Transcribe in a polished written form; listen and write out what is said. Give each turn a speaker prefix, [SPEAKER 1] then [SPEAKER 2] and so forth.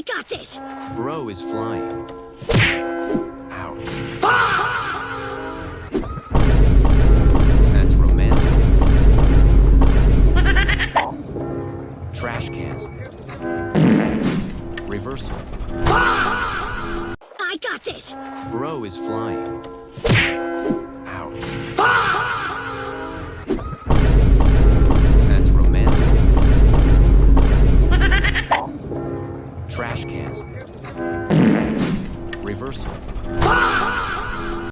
[SPEAKER 1] I got this!
[SPEAKER 2] Bro is flying. Ouch. That's romantic. Trash can. Reversal.
[SPEAKER 1] I got this!
[SPEAKER 2] Bro is flying. Ouch.